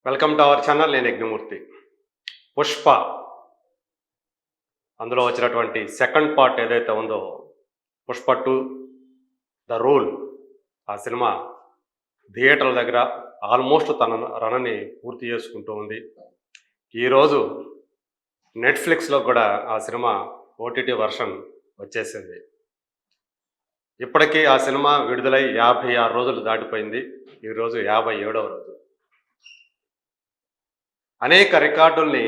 Welcome to our channel. నేను యజ్ఞమూర్తి. పుష్ప అందులో వచ్చినటువంటి సెకండ్ పార్ట్ ఏదైతే ఉందో, పుష్ప 2 ద రూల్, ఆ సినిమా థియేటర్ల దగ్గర ఆల్మోస్ట్ తన రన్ని పూర్తి చేసుకుంటూ ఉంది. ఈరోజు నెట్ఫ్లిక్స్లో కూడా ఆ సినిమా ఓటీటీ వర్షన్ వచ్చేసింది. ఇప్పటికీ ఆ సినిమా విడుదలై 56 రోజులు దాటిపోయింది. ఈరోజు 57వ రోజు. అనేక రికార్డుల్ని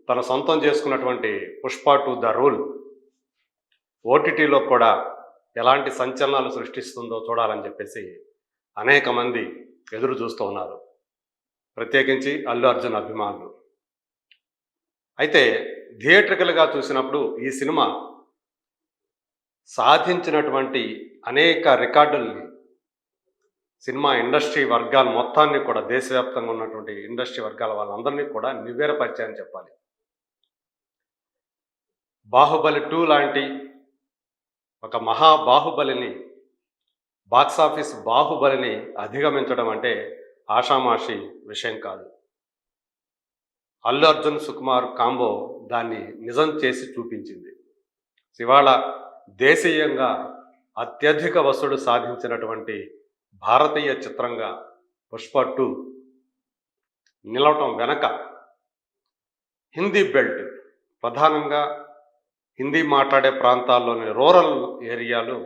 తన సొంతం చేసుకున్నటువంటి పుష్ప 2 ద రూల్ ఓటీటీలో కూడా ఎలాంటి సంచలనాలు సృష్టిస్తుందో చూడాలని చెప్పేసి అనేక మంది ఎదురు చూస్తూ ఉన్నారు, ప్రత్యేకించి అల్లు అర్జున్ అభిమానులు. అయితే థియేట్రికల్గా చూసినప్పుడు ఈ సినిమా సాధించినటువంటి అనేక రికార్డుల్ని సినిమా ఇండస్ట్రీ వర్గాల మొత్తాన్ని కూడా, దేశవ్యాప్తంగా ఉన్నటువంటి ఇండస్ట్రీ వర్గాల వాళ్ళందరినీ కూడా నివేరపరిచాయని చెప్పాలి. బాహుబలి 2 లాంటి ఒక మహాబాహుబలిని, బాక్సాఫీస్ బాహుబలిని అధిగమించడం అంటే ఆషామాషి విషయం కాదు. అల్లు అర్జున్ సుకుమార్ కాంబో దాన్ని నిజం చేసి చూపించింది. ఇవాళ దేశీయంగా అత్యధిక వసూలు సాధించినటువంటి భారతీయ చిత్రంగా పుష్ప 2 నిలవటం వెనక హిందీ బెల్ట్, ప్రధానంగా హిందీ మాట్లాడే ప్రాంతాల్లోని రూరల్ ఏరియాలు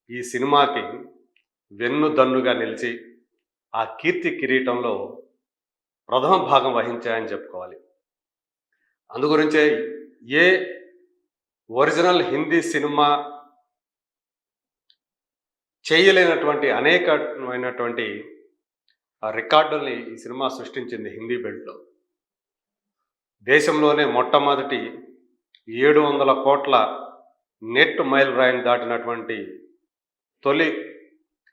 ఈ సినిమాకి వెన్నుదన్నుగా నిలిచి ఆ కీర్తి కిరీటంలో ప్రథమ భాగం వహించాయని చెప్పుకోవాలి. అందుగురించే ఏ ఒరిజినల్ హిందీ సినిమా చేయలేనటువంటి అనేకమైనటువంటి రికార్డుల్ని ఈ సినిమా సృష్టించింది హిందీ బెల్ట్లో. దేశంలోనే మొట్టమొదటి 700 కోట్ల నెట్ మైల్ రాయిని దాటినటువంటి తొలి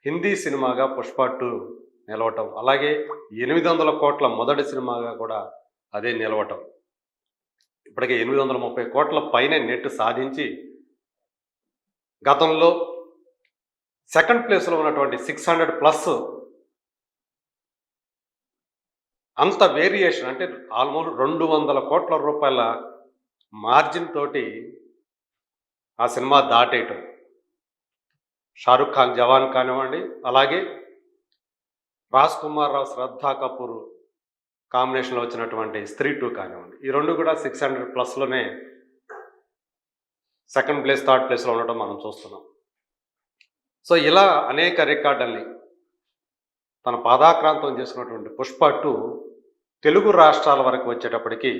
హిందీ సినిమాగా పుష్ప 2 నిలవటం, అలాగే 800 కోట్ల మొదటి సినిమాగా కూడా అదే నిలవటం. ఇప్పటికే 830 కోట్ల పైనే నెట్ సాధించి గతంలో సెకండ్ ప్లేస్లో ఉన్నటువంటి 600+ అంత వేరియేషన్, అంటే ఆల్మోస్ట్ 200 కోట్ల రూపాయల మార్జిన్ తోటి ఆ సినిమా దాటేయటం. షారుఖ్ ఖాన్ జవాన్ కానివ్వండి, అలాగే రాజ్ కుమార్ రావు శ్రద్ధా కపూర్ కాంబినేషన్లో వచ్చినటువంటి స్త్రీ 2 కానివ్వండి, ఈ రెండు కూడా 600+లోనే సెకండ్ ప్లేస్, థర్డ్ ప్లేస్లో ఉండటం మనం చూస్తున్నాం. సో ఇలా అనేక రికార్డుల్ని తన పాదాక్రాంతం చేసుకున్నటువంటి పుష్ప 2 తెలుగు రాష్ట్రాల వరకు వచ్చేటప్పటికి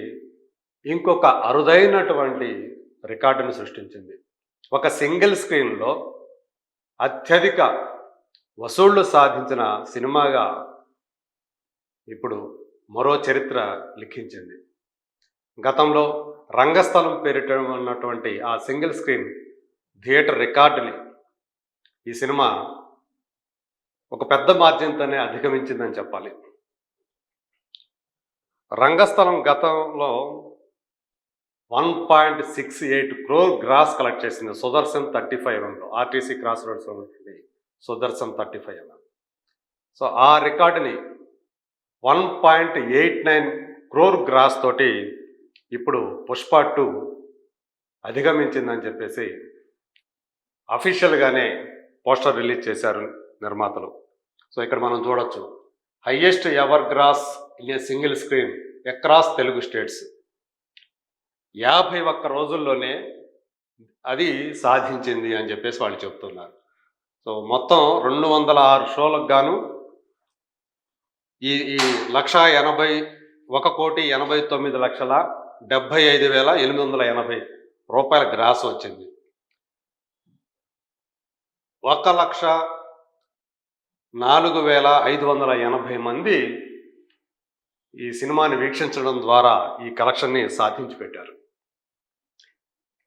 ఇంకొక అరుదైనటువంటి రికార్డును సృష్టించింది. ఒక సింగిల్ స్క్రీన్లో అత్యధిక వసూళ్లు సాధించిన సినిమాగా ఇప్పుడు మరో చరిత్ర లిఖించింది. గతంలో రంగస్థలం పేరిట ఉన్నటువంటి ఆ సింగిల్ స్క్రీన్ థియేటర్ రికార్డుని ఈ సినిమా ఒక పెద్ద మార్జిన్తోనే అధిగమించిందని చెప్పాలి. రంగస్థలం గతంలో 1.68 crore గ్రాస్ కలెక్ట్ చేసింది Sudarshan 35mm, RTC cross roads ఉంటుంది సుదర్శన్ 35mm. సో ఆ రికార్డుని 1.89 crore గ్రాస్ తోటి ఇప్పుడు పుష్ప 2 అధిగమించిందని చెప్పేసి అఫీషియల్గానే పోస్టర్ రిలీజ్ చేశారు నిర్మాతలు. సో ఇక్కడ మనం చూడొచ్చు, highest ever gross in a single screen across Telugu states. 51 రోజుల్లోనే అది సాధించింది అని చెప్పేసి వాళ్ళు చెప్తున్నారు. సో మొత్తం 206 షోలకు గాను ఈ 1,89,75,880 రూపాయల గ్రాస్ వచ్చింది. 1,04,580 మంది ఈ సినిమాని వీక్షించడం ద్వారా ఈ కలెక్షన్ని సాధించి పెట్టారు.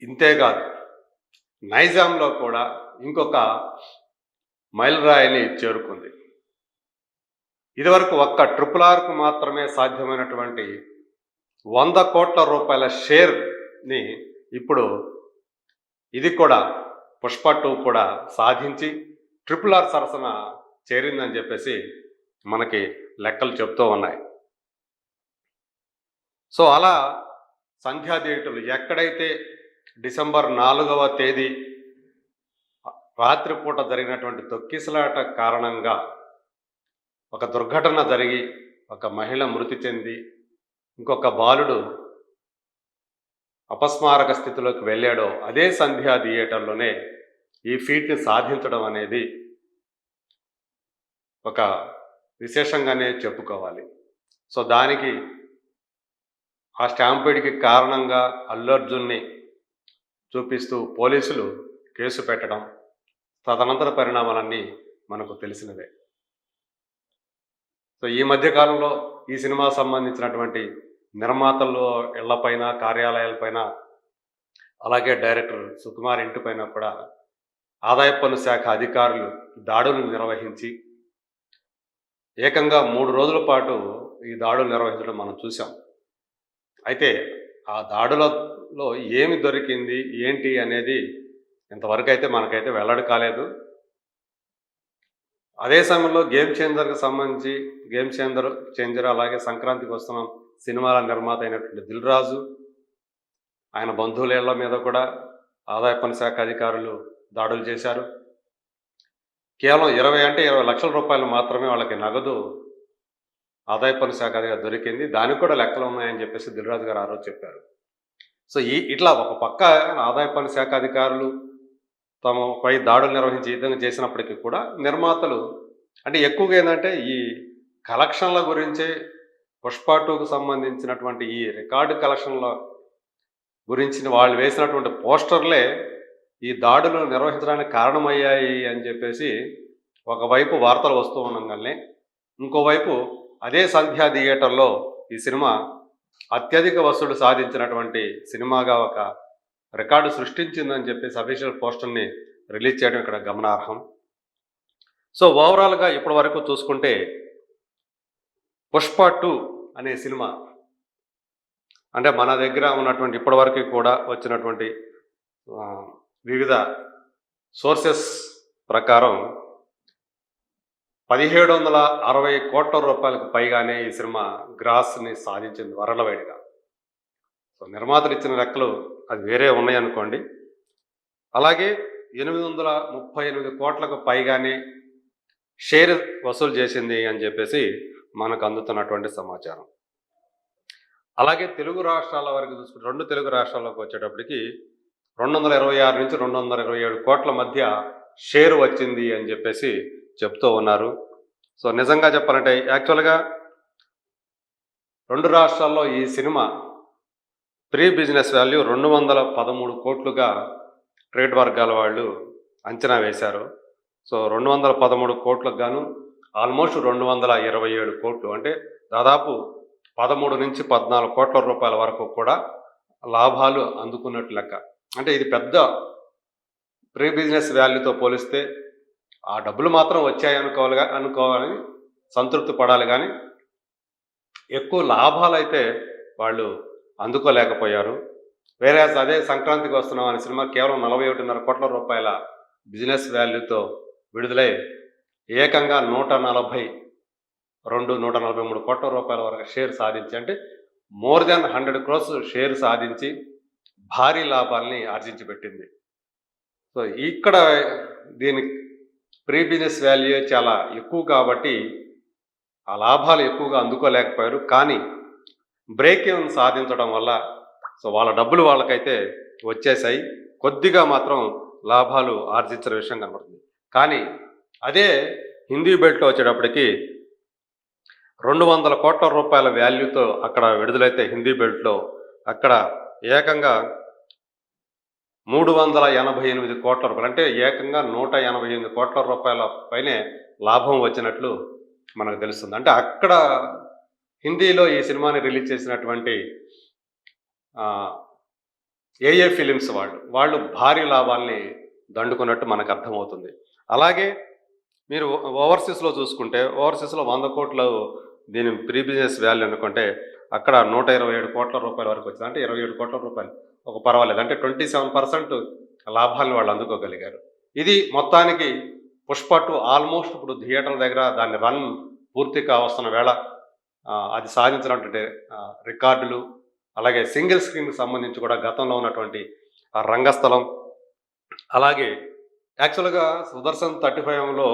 ఇంతేకాదు, నైజాంలో కూడా ఇంకొక మైలురాయిని చేరుకుంది. ఇదివరకు ఒక్క RRRకు మాత్రమే సాధ్యమైనటువంటి 100 కోట్ల రూపాయల షేర్ని ఇప్పుడు ఇది కూడా పుష్ప 2 కూడా సాధించి RRR సరసన చేరిందని చెప్పేసి మనకి లెక్కలు చెప్తూ ఉన్నాయి. సో అలా సంధ్యా థియేటర్లు ఎక్కడైతే డిసెంబర్ 4వ తేదీ రాత్రిపూట జరిగినటువంటి తొక్కిసలాట కారణంగా ఒక దుర్ఘటన జరిగి ఒక మహిళ మృతి చెంది ఇంకొక బాలుడు అపస్మారక స్థితిలోకి వెళ్ళాడో అదే సంధ్యా థియేటర్లోనే ఈ ఫీట్ని సాధించడం అనేది ఒక విశేషంగానే చెప్పుకోవాలి. సో దానికి ఆ స్టాంపీడ్కి కారణంగా అల్లు అర్జున్ని చూపిస్తూ పోలీసులు కేసు పెట్టడం, తదనంతర పరిణామాలన్నీ మనకు తెలిసినవే. సో ఈ మధ్యకాలంలో ఈ సినిమా సంబంధించినటువంటి నిర్మాతలు ఇళ్లపైన, కార్యాలయాలపైన, అలాగే డైరెక్టర్ సుకుమార్ ఇంటిపైన కూడా ఆదాయపు పన్ను శాఖ అధికారులు దాడులు నిర్వహించి ఏకంగా 3 రోజుల పాటు ఈ దాడులు నిర్వహించడం మనం చూసాం. అయితే ఆ దాడులలో ఏమి దొరికింది ఏంటి అనేది ఇంతవరకు అయితే మనకైతే వెల్లడి కాలేదు. అదే సమయంలో గేమ్ చేంజర్ అలాగే సంక్రాంతికి వస్తున్నాం సినిమాల నిర్మాత అయినటువంటి దిల్ రాజు, ఆయన బంధువుల ఇళ్ల మీద కూడా ఆదాయ పన్ను శాఖ అధికారులు దాడులు చేశారు. కేవలం 20 లక్షల రూపాయలు మాత్రమే వాళ్ళకి నగదు ఆదాయ పన్ను శాఖ అధికారి దొరికింది. దానికి కూడా లెక్కలు ఉన్నాయని చెప్పేసి దిల్ రాజు గారు ఆ రోజు చెప్పారు. సో ఇట్లా ఒక పక్క ఆదాయ పన్ను శాఖ అధికారులు తమపై దాడులు నిర్వహించి ఈ విధంగా చేసినప్పటికీ కూడా నిర్మాతలు అంటే ఎక్కువగా ఏంటంటే ఈ కలెక్షన్ల గురించే పుష్ప 2కు సంబంధించినటువంటి ఈ రికార్డు కలెక్షన్ల గురించి వాళ్ళు వేసినటువంటి పోస్టర్లే ఈ దాడులు నిర్వహించడానికి కారణమయ్యాయి అని చెప్పేసి ఒకవైపు వార్తలు వస్తూ ఉండగానే ఇంకోవైపు అదే సంధ్యా థియేటర్లో ఈ సినిమా అత్యధిక వసూలు సాధించినటువంటి సినిమాగా ఒక రికార్డు సృష్టించిందని చెప్పేసి అఫీషియల్ పోస్టర్ని రిలీజ్ చేయడం ఇక్కడ గమనార్హం. సో ఓవరాల్గా ఇప్పటి వరకు చూసుకుంటే పుష్ప 2 అనే సినిమా అంటే మన దగ్గర ఉన్నటువంటి ఇప్పటివరకు కూడా వచ్చినటువంటి వివిధ సోర్సెస్ ప్రకారం 1760 కోట్ల రూపాయలకు పైగానే ఈ సినిమా గ్రాస్ని సాధించింది వరల్డ్‌వైడ్‌గా. సో నిర్మాతలు ఇచ్చిన లెక్కలు అది వేరే ఉన్నాయనుకోండి. అలాగే 838 కోట్లకు పైగానే షేర్ వసూలు చేసింది అని చెప్పేసి మనకు అందుతున్నటువంటి సమాచారం. అలాగే తెలుగు రాష్ట్రాల వరకు చూసుకుంటే 2 తెలుగు రాష్ట్రాల్లోకి వచ్చేటప్పటికి 226 నుంచి 227 కోట్ల మధ్య షేర్ వచ్చింది అని చెప్పేసి చెప్తూ ఉన్నారు. సో నిజంగా చెప్పాలంటే యాక్చువల్గా 2 రాష్ట్రాల్లో ఈ సినిమా ప్రీ బిజినెస్ వాల్యూ 213 కోట్లుగా ట్రేడ్ వర్గాల వాళ్ళు అంచనా వేశారు. సో 213 కోట్లకు గాను ఆల్మోస్ట్ 227 కోట్లు అంటే దాదాపు 13 నుంచి 14 కోట్ల రూపాయల వరకు కూడా లాభాలు అందుకున్నట్టు లెక్క. అంటే ఇది పెద్ద ప్రీ బిజినెస్ వాల్యూతో పోలిస్తే ఆ డబ్బులు మాత్రం వచ్చాయి అనుకోవాలని సంతృప్తి పడాలి, కానీ ఎక్కువ లాభాలు అయితే వాళ్ళు అందుకోలేకపోయారు. వేరే అదే సంక్రాంతికి వస్తున్నాం అనే సినిమా కేవలం 41.5 కోట్ల రూపాయల బిజినెస్ వాల్యూతో విడుదలై ఏకంగా 143 కోట్ల రూపాయల వరకు షేర్ సాధించి అంటే మోర్ దాన్ 100 crores షేర్ సాధించి భారీ లాభాల్ని ఆర్జించి పెట్టింది. సో ఇక్కడ దీని ప్రీ బిజినెస్ వాల్యూ చాలా ఎక్కువ కాబట్టి ఆ లాభాలు ఎక్కువగా అందుకోలేకపోయారు. కానీ బ్రేక్ ఈవెన్ సాధించడం వల్ల సో వాళ్ళ డబ్బులు వాళ్ళకైతే వచ్చేసాయి. కొద్దిగా మాత్రం లాభాలు ఆర్జించిన విషయం కనబడుతుంది. కానీ అదే హిందీ బెల్ట్లో వచ్చేటప్పటికి 200 కోట్ల రూపాయల వాల్యూతో అక్కడ విడుదలైతే హిందీ బెల్ట్లో అక్కడ ఏకంగా 388 కోట్ల రూపాయలు అంటే ఏకంగా 188 కోట్ల రూపాయల పైనే లాభం వచ్చినట్లు మనకు తెలుస్తుంది. అంటే అక్కడ హిందీలో ఈ సినిమాని రిలీజ్ చేసినటువంటి ఏఏ ఫిలిమ్స్ వాళ్ళు భారీ లాభాల్ని దండుకున్నట్టు మనకు అర్థమవుతుంది. అలాగే మీరు ఓవర్సీస్లో చూసుకుంటే ఓవర్సీస్లో 100 కోట్లు దీని ప్రీ బిజినెస్ వాల్యూ అనుకుంటే అక్కడ 127 కోట్ల రూపాయల వరకు వచ్చింది. అంటే 27 కోట్ల రూపాయలు ఒక పర్వాలేదు, అంటే 27% లాభాలను వాళ్ళు అందుకోగలిగారు. ఇది మొత్తానికి పుష్ప 2 ఆల్మోస్ట్ ఇప్పుడు థియేటర్ల దగ్గర దాన్ని రన్ పూర్తి కావస్తున్న వేళ అది సాధించినటువంటి రికార్డులు అలాగే సింగిల్ స్క్రీన్‌కి సంబంధించి కూడా గతంలో ఉన్నటువంటి ఆ రంగస్థలం, అలాగే యాక్చువల్‌గా 'సుదర్శన్ 35లో'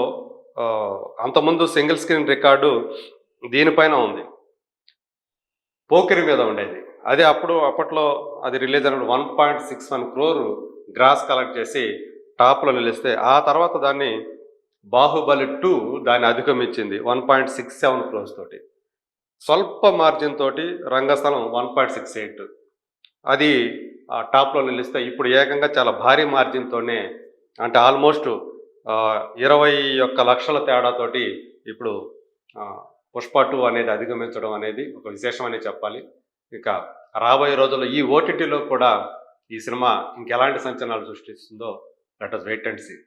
అంతకుముందు సింగిల్ స్క్రీన్ రికార్డు దీనిపైన ఉంది. 'పోకిరి' మీద ఉండేది. అది అప్పట్లో అది రిలీజ్ అయినప్పుడు 1.61 క్రోర్ గ్రాస్ కలెక్ట్ చేసి టాప్‌లో నిలిస్తే, ఆ తర్వాత దాన్ని 'బాహుబలి 2' దాన్ని అధిగమించింది 1.67 క్రోర్స్ తోటి. స్వల్ప మార్జిన్ తోటి రంగస్థలం 1.68, అది టాప్‌లో నిలిస్తే, ఇప్పుడు ఏకంగా చాలా భారీ మార్జిన్‌తోనే, అంటే ఆల్మోస్ట్ 21,00,000 తేడాతోటి ఇప్పుడు 'పుష్ప 2' అనేది అధిగమించడం అనేది ఒక విశేషం అనే చెప్పాలి. ఇక రాబోయే రోజుల్లో ఈ ఓటీటీలో కూడా ఈ సినిమా ఇంకెలాంటి సంచలనాలు సృష్టిస్తుందో let us wait and see.